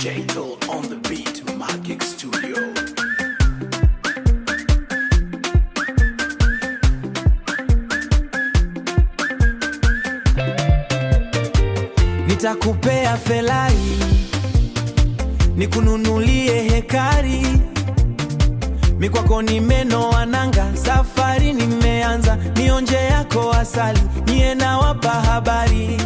J-Toll on the beat, Magic Studio. Nitakupea felai, nikununulie hekari. Mikwako nimenoa nanga, safari nimeanza. Nionje yako asali, niye nawapa habari.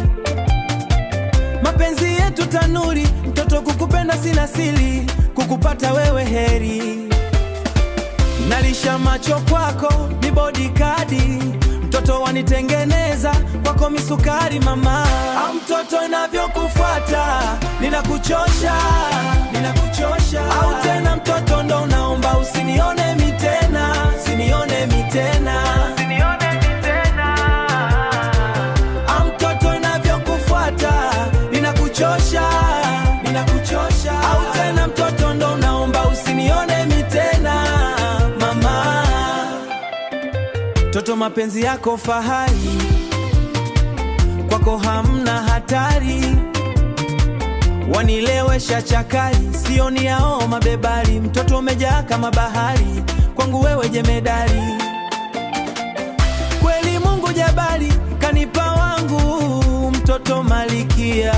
Mapenzi yetu tanuri, mtoto kukupenda sina siri. Kukupata wewe heri. Nalisha macho kwako, ni bodyguard. Mtoto wanitengeneza, kwako misukari mama. Mtoto inavyokufuata, ninakuchosha. Au tena mtoto ndo unaomba usinione mitena. Mtoto inavyokufuata, ninakuchosha. Au tena mtoto ndo unaomba usinione mitena mama. Toto mapenzi yako fahari, kwako hamna hatari. Wanilewesha chakari, sioni yao mabebari. Mtoto umejaa kama bahari, kwangu wewe jemedari. Kweli Mungu jabari, kanipa wangu mtoto malikia.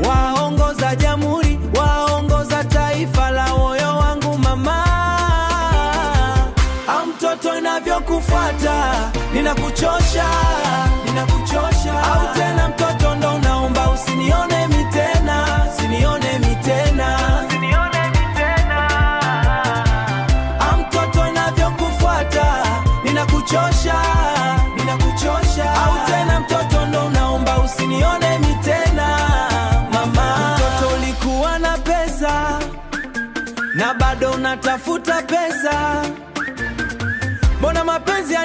Waongoza jamhuri, waongoza taifa la moyo wangu mama. Mtoto inavyokufuata, ninakuchosha. Au tena mtoto ndo unaomba usinione mitena. Mtoto inavyokufuata, ninakuchosha. Au tena mtoto ndo unaomba usinione mitena mama. Mtoto ulikuwa na pesa, na bado unatafuta pesa. Mbona mapenzi